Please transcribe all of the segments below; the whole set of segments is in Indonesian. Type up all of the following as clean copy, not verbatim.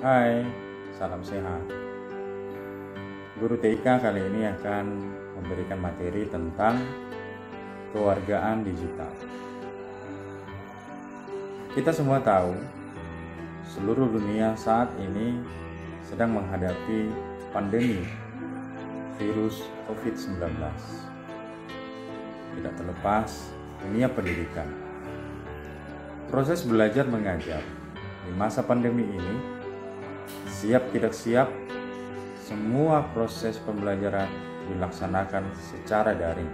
Hai, salam sehat. Guru TIK kali ini akan memberikan materi tentang kewargaan digital. Kita semua tahu, seluruh dunia saat ini sedang menghadapi pandemi virus COVID-19. Tidak terlepas dunia pendidikan. Proses belajar mengajar di masa pandemi ini, siap tidak siap, semua proses pembelajaran dilaksanakan secara daring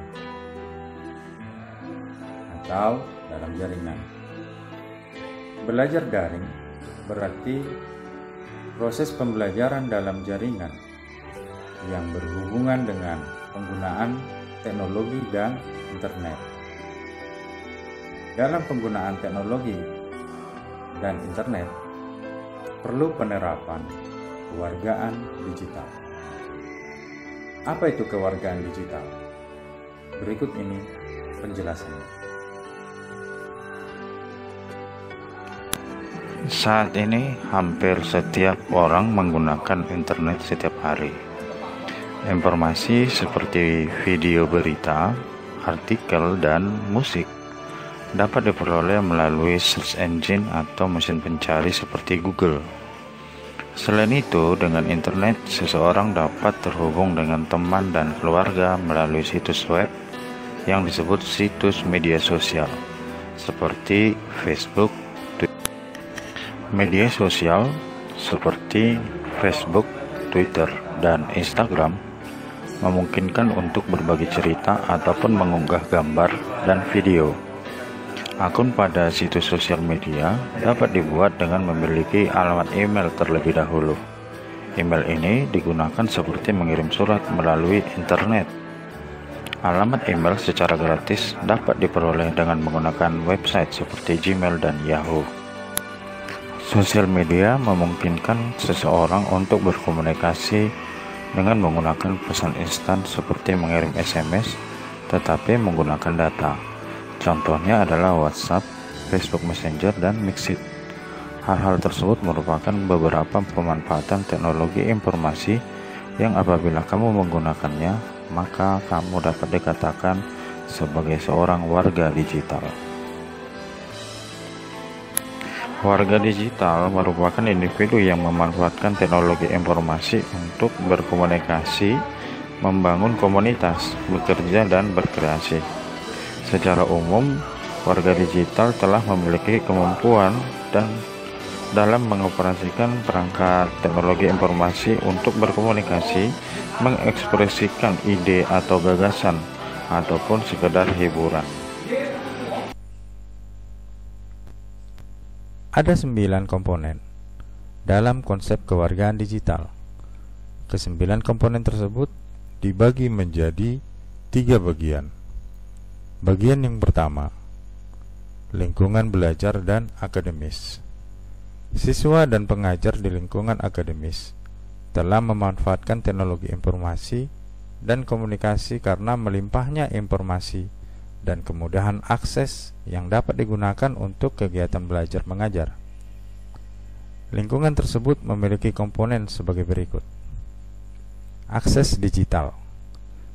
atau dalam jaringan. Belajar daring berarti proses pembelajaran dalam jaringan yang berhubungan dengan penggunaan teknologi dan internet. Dalam penggunaan teknologi dan internet, perlu penerapan kewargaan digital. Apa itu kewargaan digital? Berikut ini penjelasannya. Saat ini hampir setiap orang menggunakan internet setiap hari. Informasi seperti video berita, artikel, dan musik dapat diperoleh melalui search engine atau mesin pencari seperti Google. Selain itu, dengan internet, seseorang dapat terhubung dengan teman dan keluarga melalui situs web yang disebut situs media sosial, seperti Facebook, media sosial seperti Facebook, Twitter, dan Instagram memungkinkan untuk berbagi cerita ataupun mengunggah gambar dan video. Akun pada situs sosial media dapat dibuat dengan memiliki alamat email terlebih dahulu. Email ini digunakan seperti mengirim surat melalui internet. Alamat email secara gratis dapat diperoleh dengan menggunakan website seperti Gmail dan Yahoo. Sosial media memungkinkan seseorang untuk berkomunikasi dengan menggunakan pesan instan seperti mengirim SMS, tetapi menggunakan data. Contohnya adalah WhatsApp, Facebook Messenger, dan Mixit. Hal-hal tersebut merupakan beberapa pemanfaatan teknologi informasi yang apabila kamu menggunakannya, maka kamu dapat dikatakan sebagai seorang warga digital. Warga digital merupakan individu yang memanfaatkan teknologi informasi untuk berkomunikasi, membangun komunitas, bekerja, dan berkreasi. Secara umum, warga digital telah memiliki kemampuan dan dalam mengoperasikan perangkat teknologi informasi untuk berkomunikasi, mengekspresikan ide atau gagasan, ataupun sekedar hiburan. Ada 9 komponen dalam konsep kewargaan digital. Ke-9 komponen tersebut dibagi menjadi 3 bagian. Bagian yang pertama, lingkungan belajar dan akademis. Siswa dan pengajar di lingkungan akademis telah memanfaatkan teknologi informasi dan komunikasi karena melimpahnya informasi dan kemudahan akses yang dapat digunakan untuk kegiatan belajar mengajar. Lingkungan tersebut memiliki komponen sebagai berikut. Akses digital.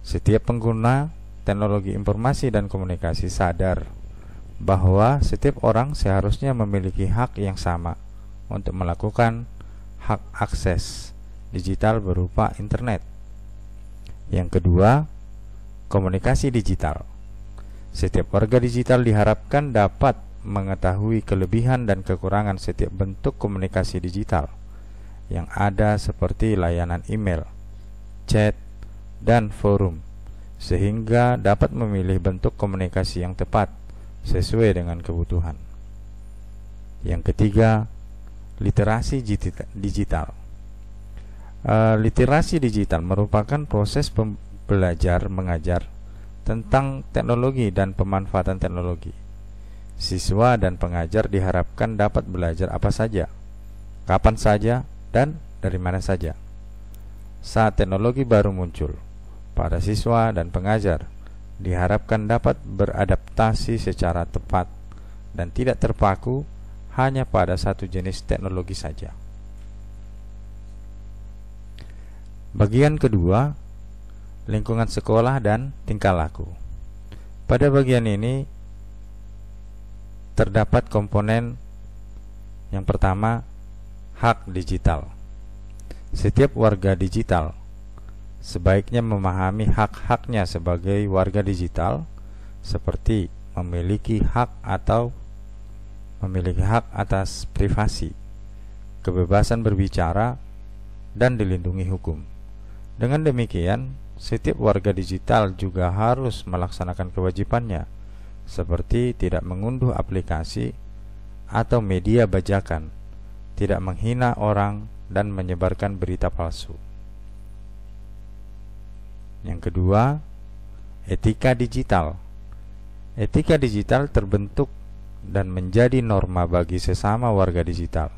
Setiap pengguna teknologi informasi dan komunikasi sadar bahwa setiap orang seharusnya memiliki hak yang sama untuk melakukan hak akses digital berupa internet. Yang kedua, komunikasi digital. Setiap warga digital diharapkan dapat mengetahui kelebihan dan kekurangan setiap bentuk komunikasi digital yang ada seperti layanan email, chat, dan forum, sehingga dapat memilih bentuk komunikasi yang tepat sesuai dengan kebutuhan. Yang ketiga, literasi digital. Literasi digital merupakan proses belajar mengajar tentang teknologi dan pemanfaatan teknologi. Siswa dan pengajar diharapkan dapat belajar apa saja, kapan saja, dan dari mana saja. Saat teknologi baru muncul, para siswa dan pengajar diharapkan dapat beradaptasi secara tepat dan tidak terpaku hanya pada satu jenis teknologi saja. Bagian kedua, lingkungan sekolah dan tingkah laku. Pada bagian ini terdapat komponen yang pertama, hak digital. Setiap warga digital sebaiknya memahami hak-haknya sebagai warga digital, seperti memiliki hak atas privasi, kebebasan berbicara, dan dilindungi hukum. Dengan demikian, setiap warga digital juga harus melaksanakan kewajibannya, seperti tidak mengunduh aplikasi atau media bajakan, tidak menghina orang, dan menyebarkan berita palsu. Yang kedua, etika digital. Etika digital terbentuk dan menjadi norma bagi sesama warga digital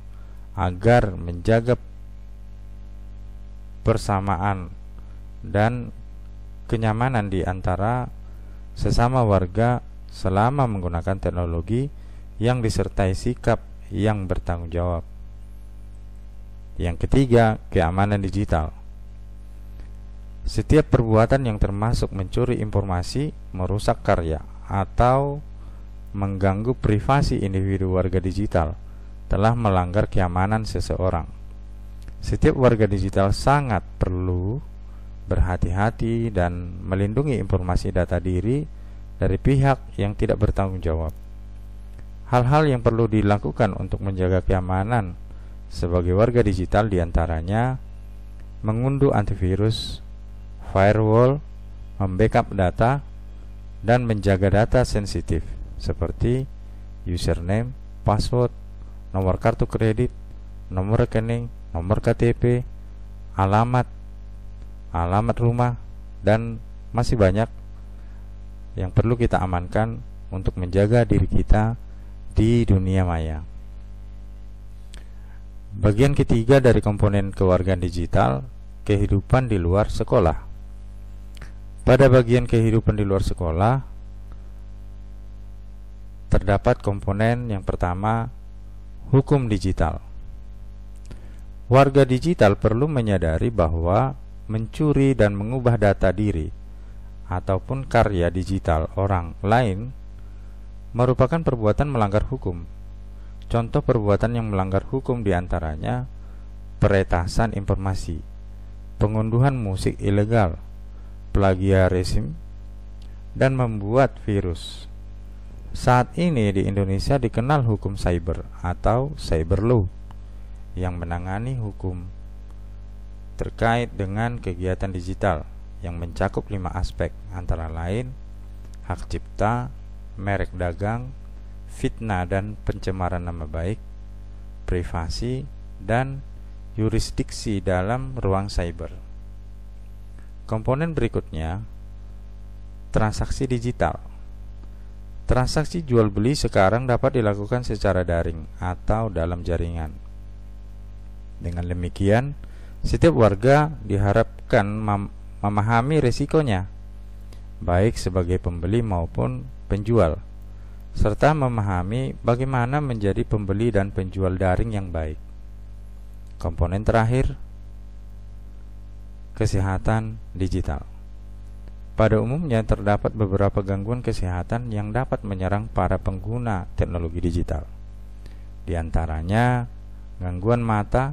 agar menjaga persamaan dan kenyamanan di antara sesama warga selama menggunakan teknologi yang disertai sikap yang bertanggung jawab. Yang ketiga, keamanan digital. Setiap perbuatan yang termasuk mencuri informasi, merusak karya, atau mengganggu privasi individu warga digital telah melanggar keamanan seseorang. Setiap warga digital sangat perlu berhati-hati dan melindungi informasi data diri dari pihak yang tidak bertanggung jawab. Hal-hal yang perlu dilakukan untuk menjaga keamanan sebagai warga digital diantaranya mengunduh antivirus, firewall, membackup data, dan menjaga data sensitif seperti username, password, nomor kartu kredit, nomor rekening, nomor KTP, alamat rumah, dan masih banyak yang perlu kita amankan untuk menjaga diri kita di dunia maya. Bagian ketiga dari komponen kewargaan digital, kehidupan di luar sekolah. Pada bagian kehidupan di luar sekolah terdapat komponen yang pertama, hukum digital. Warga digital perlu menyadari bahwa mencuri dan mengubah data diri ataupun karya digital orang lain merupakan perbuatan melanggar hukum. Contoh perbuatan yang melanggar hukum diantaranya peretasan informasi, pengunduhan musik ilegal, plagiarisme, dan membuat virus. Saat ini di Indonesia dikenal hukum cyber atau cyber law yang menangani hukum terkait dengan kegiatan digital yang mencakup 5 aspek, antara lain hak cipta, merek dagang, fitnah dan pencemaran nama baik, privasi, dan yurisdiksi dalam ruang cyber. Komponen berikutnya, transaksi digital. Transaksi jual beli sekarang dapat dilakukan secara daring atau dalam jaringan. Dengan demikian, setiap warga diharapkan memahami risikonya, baik sebagai pembeli maupun penjual, serta memahami bagaimana menjadi pembeli dan penjual daring yang baik. Komponen terakhir, kesehatan digital. Pada umumnya terdapat beberapa gangguan kesehatan yang dapat menyerang para pengguna teknologi digital. Di antaranya gangguan mata,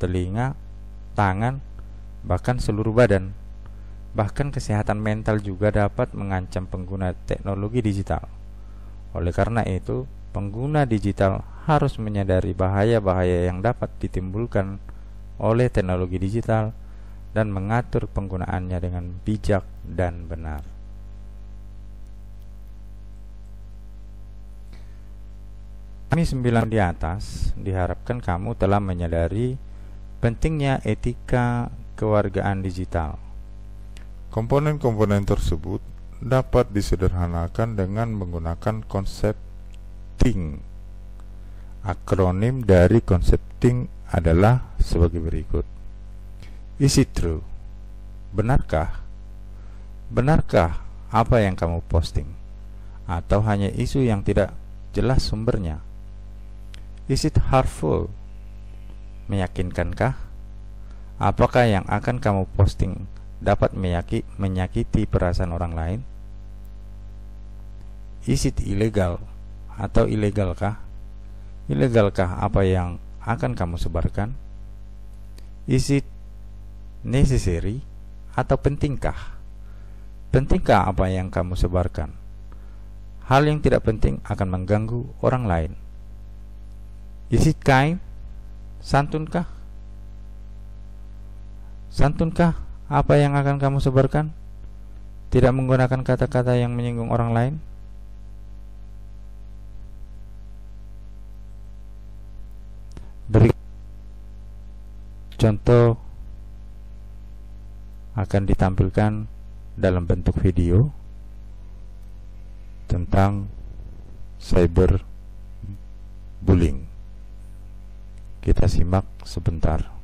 telinga, tangan, bahkan seluruh badan. Bahkan kesehatan mental juga dapat mengancam pengguna teknologi digital. Oleh karena itu, pengguna digital harus menyadari bahaya-bahaya yang dapat ditimbulkan oleh teknologi digital dan mengatur penggunaannya dengan bijak dan benar. Kami 9 di atas diharapkan kamu telah menyadari pentingnya etika kewargaan digital. Komponen-komponen tersebut dapat disederhanakan dengan menggunakan konsep THINK. Akronim dari konsep THINK adalah sebagai berikut. Is it true? Benarkah? Benarkah apa yang kamu posting? Atau hanya isu yang tidak jelas sumbernya? Is it harmful? Meyakinkankah? Apakah yang akan kamu posting dapat menyakiti perasaan orang lain? Is it illegal atau ilegalkah? Ilegalkah apa yang akan kamu sebarkan? Is it necessary atau pentingkah? Pentingkah apa yang kamu sebarkan? Hal yang tidak penting akan mengganggu orang lain. Is it kind? Santunkah? Santunkah apa yang akan kamu sebarkan? Tidak menggunakan kata-kata yang menyinggung orang lain? Berikut contoh akan ditampilkan dalam bentuk video tentang cyberbullying. Kita simak sebentar.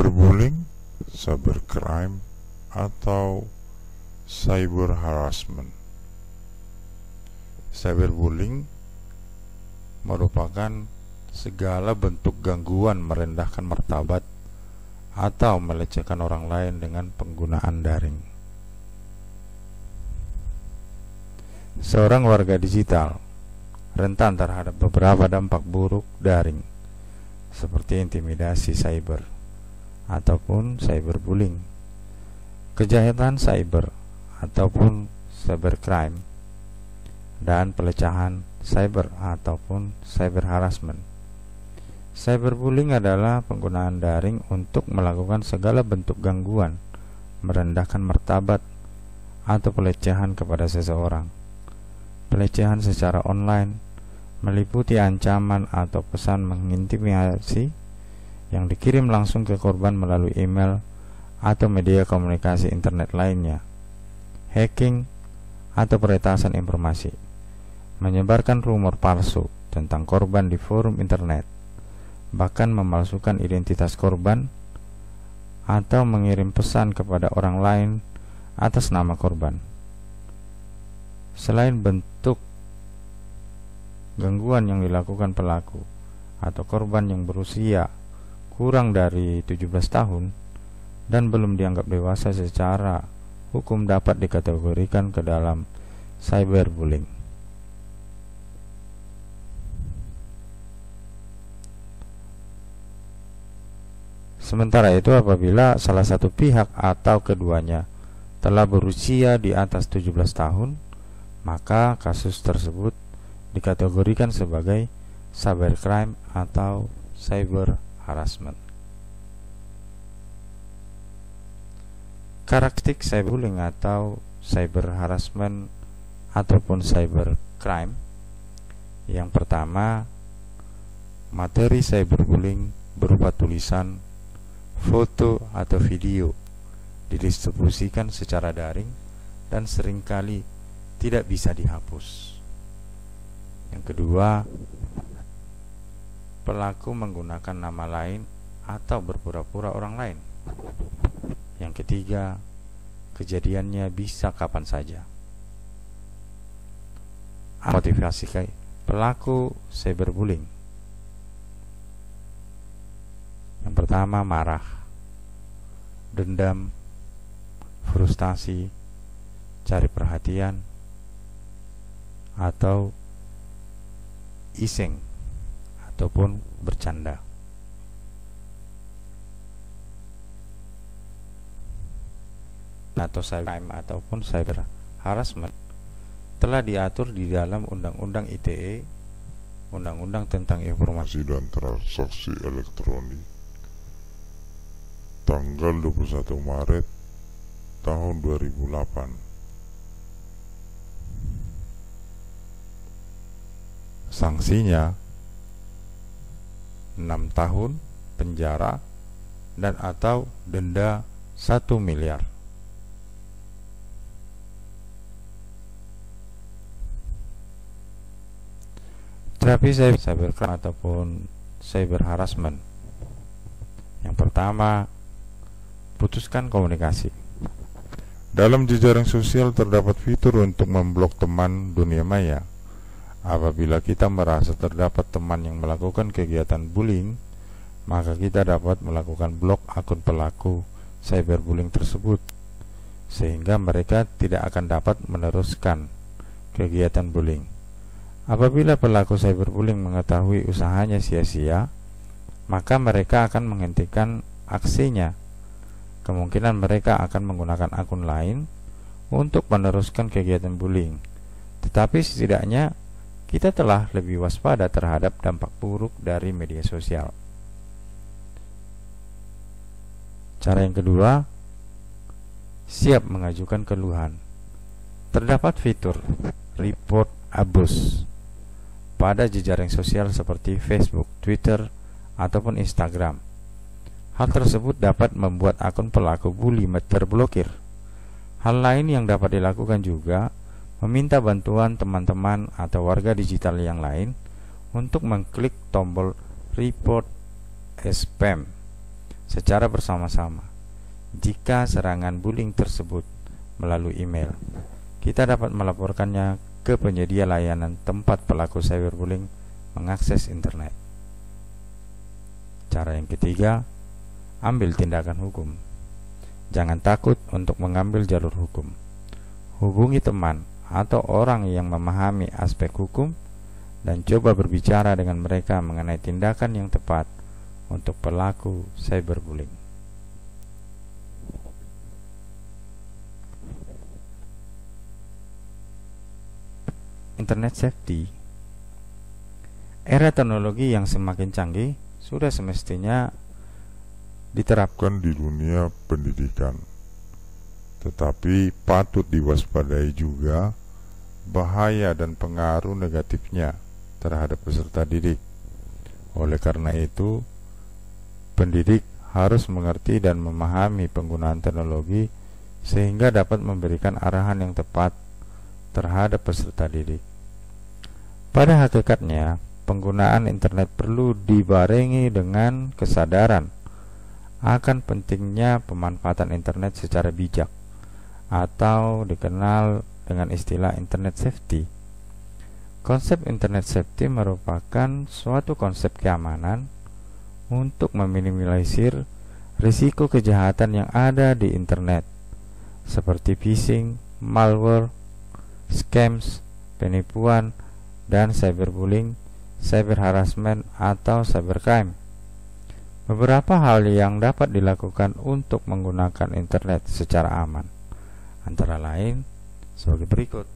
Cyberbullying, cybercrime, atau cyber harassment. Cyberbullying merupakan segala bentuk gangguan merendahkan martabat atau melecehkan orang lain dengan penggunaan daring. Seorang warga digital rentan terhadap beberapa dampak buruk daring, seperti intimidasi cyber ataupun cyberbullying, kejahatan cyber ataupun cybercrime, dan pelecehan cyber ataupun cyber harassment. Cyberbullying adalah penggunaan daring untuk melakukan segala bentuk gangguan, merendahkan martabat, atau pelecehan kepada seseorang. Pelecehan secara online meliputi ancaman atau pesan mengintimidasi yang dikirim langsung ke korban melalui email atau media komunikasi internet lainnya, hacking atau peretasan informasi, menyebarkan rumor palsu tentang korban di forum internet, bahkan memalsukan identitas korban atau mengirim pesan kepada orang lain atas nama korban. Selain bentuk gangguan yang dilakukan pelaku atau korban yang berusia kurang dari 17 tahun dan belum dianggap dewasa secara hukum dapat dikategorikan ke dalam cyberbullying. Sementara itu, apabila salah satu pihak atau keduanya telah berusia di atas 17 tahun, maka kasus tersebut dikategorikan sebagai cybercrime atau cyber harassment. Karakteristik cyberbullying atau cyber harassment ataupun cybercrime. Yang pertama, materi cyberbullying berupa tulisan, foto atau video didistribusikan secara daring dan seringkali tidak bisa dihapus. Yang kedua, pelaku menggunakan nama lain atau berpura-pura orang lain. Yang ketiga, kejadiannya bisa kapan saja. Motivasi pelaku cyberbullying. Yang pertama, marah, dendam, frustasi, cari perhatian, atau iseng ataupun bercanda. Atau cybercrime ataupun cyber harassment telah diatur di dalam Undang-Undang ITE, Undang-Undang tentang Informasi dan Transaksi Elektronik, tanggal 21 Maret tahun 2008. Sanksinya 6 tahun penjara dan atau denda 1 miliar. Terapi cybercrime ataupun cyber harassment. Yang pertama, putuskan komunikasi. Dalam jejaring sosial terdapat fitur untuk memblok teman dunia maya. Apabila kita merasa terdapat teman yang melakukan kegiatan bullying, maka kita dapat melakukan blok akun pelaku cyberbullying tersebut, sehingga mereka tidak akan dapat meneruskan kegiatan bullying. Apabila pelaku cyberbullying mengetahui usahanya sia-sia, maka mereka akan menghentikan aksinya. Kemungkinan mereka akan menggunakan akun lain untuk meneruskan kegiatan bullying. Tetapi setidaknya kita telah lebih waspada terhadap dampak buruk dari media sosial. Cara yang kedua, siap mengajukan keluhan. Terdapat fitur report abuse pada jejaring sosial seperti Facebook, Twitter, ataupun Instagram. Hal tersebut dapat membuat akun pelaku bully terblokir. Hal lain yang dapat dilakukan juga meminta bantuan teman-teman atau warga digital yang lain untuk mengklik tombol report as spam secara bersama-sama. Jika serangan bullying tersebut melalui email, kita dapat melaporkannya ke penyedia layanan tempat pelaku cyberbullying mengakses internet. Cara yang ketiga, ambil tindakan hukum. Jangan takut untuk mengambil jalur hukum. Hubungi teman atau orang yang memahami aspek hukum dan coba berbicara dengan mereka mengenai tindakan yang tepat untuk pelaku cyberbullying. Internet safety. Era teknologi yang semakin canggih sudah semestinya diterapkan di dunia pendidikan. Tetapi patut diwaspadai juga bahaya dan pengaruh negatifnya terhadap peserta didik. Oleh karena itu, pendidik harus mengerti dan memahami penggunaan teknologi sehingga dapat memberikan arahan yang tepat terhadap peserta didik. Pada hakikatnya, penggunaan internet perlu dibarengi dengan kesadaran akan pentingnya pemanfaatan internet secara bijak, atau dikenal dengan istilah internet safety. Konsep internet safety merupakan suatu konsep keamanan untuk meminimalisir risiko kejahatan yang ada di internet, seperti phishing, malware, scams, penipuan, dan cyberbullying, cyber harassment, atau cybercrime. Beberapa hal yang dapat dilakukan untuk menggunakan internet secara aman, antara lain sebagai berikut.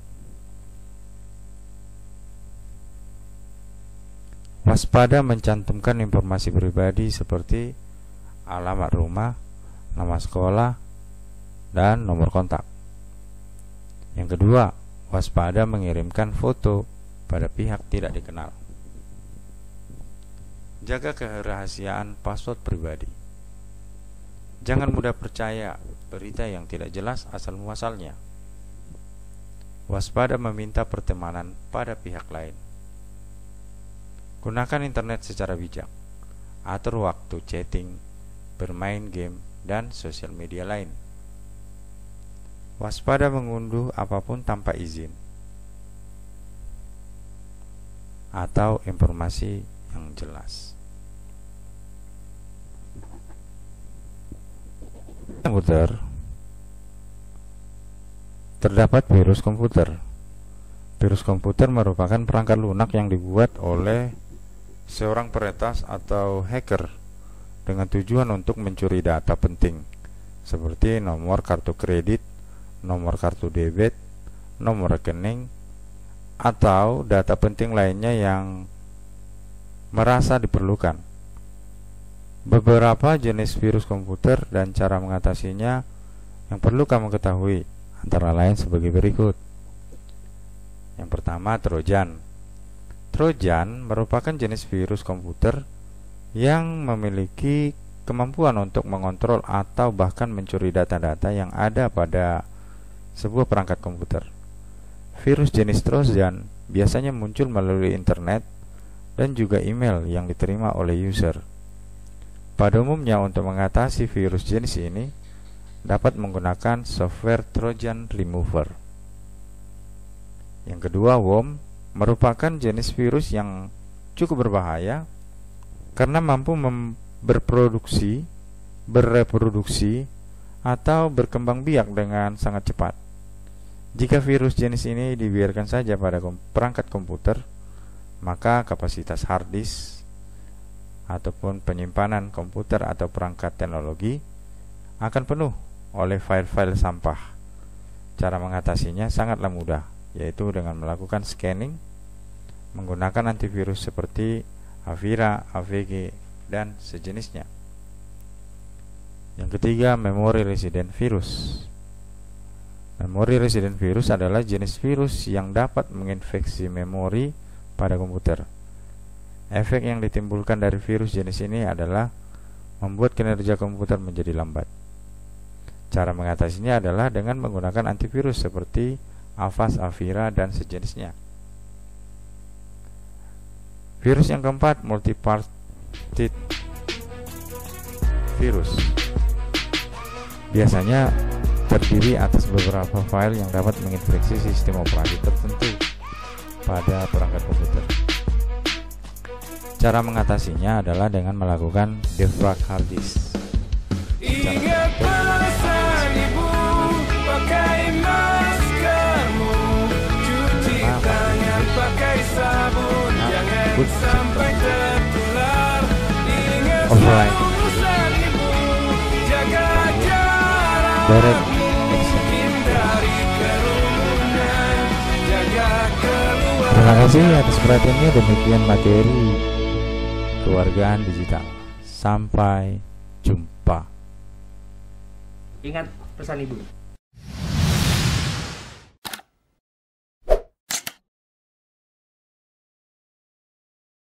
Waspada mencantumkan informasi pribadi seperti alamat rumah, nama sekolah, dan nomor kontak. Yang kedua, waspada mengirimkan foto pada pihak tidak dikenal. Jaga kerahasiaan password pribadi. Jangan mudah percaya berita yang tidak jelas asal muasalnya. Waspada meminta pertemanan pada pihak lain. Gunakan internet secara bijak. Atur waktu chatting, bermain game, dan sosial media lain. Waspada mengunduh apapun tanpa izin atau informasi yang jelas. Komputer. Terdapat virus komputer. Virus komputer merupakan perangkat lunak yang dibuat oleh seorang peretas atau hacker dengan tujuan untuk mencuri data penting seperti nomor kartu kredit, nomor kartu debit, nomor rekening, atau data penting lainnya yang merasa diperlukan. Beberapa jenis virus komputer dan cara mengatasinya yang perlu kamu ketahui antara lain sebagai berikut. Yang pertama, Trojan. Trojan merupakan jenis virus komputer yang memiliki kemampuan untuk mengontrol atau bahkan mencuri data-data yang ada pada sebuah perangkat komputer. Virus jenis Trojan biasanya muncul melalui internet dan juga email yang diterima oleh user. Pada umumnya untuk mengatasi virus jenis ini dapat menggunakan software Trojan Remover. Yang kedua, worm merupakan jenis virus yang cukup berbahaya karena mampu bereproduksi, atau berkembang biak dengan sangat cepat. Jika virus jenis ini dibiarkan saja pada perangkat komputer, maka kapasitas hard disk ataupun penyimpanan komputer atau perangkat teknologi akan penuh oleh file-file sampah. Cara mengatasinya sangatlah mudah, yaitu dengan melakukan scanning menggunakan antivirus seperti Avira, AVG, dan sejenisnya. Yang ketiga, memory resident virus. Memory resident virus adalah jenis virus yang dapat menginfeksi memori pada komputer. Efek yang ditimbulkan dari virus jenis ini adalah membuat kinerja komputer menjadi lambat. Cara mengatasinya adalah dengan menggunakan antivirus seperti Avast, Avira, dan sejenisnya. Virus yang keempat, multiparted virus. Biasanya terdiri atas beberapa file yang dapat menginfeksi sistem operasi tertentu pada perangkat komputer. Cara mengatasinya adalah dengan melakukan defrag hard disk. Ingat pesan ibu, pakai maskermu, cuci tangan pakai sabun, jangan sampai tertular. Ingat pesan ibu, jaga jarakmu, hindari kerumunan, jaga keluarga. Terima kasih atas perhatiannya. Demikian materi kewargaan digital. Sampai jumpa. Ingat pesan ibu.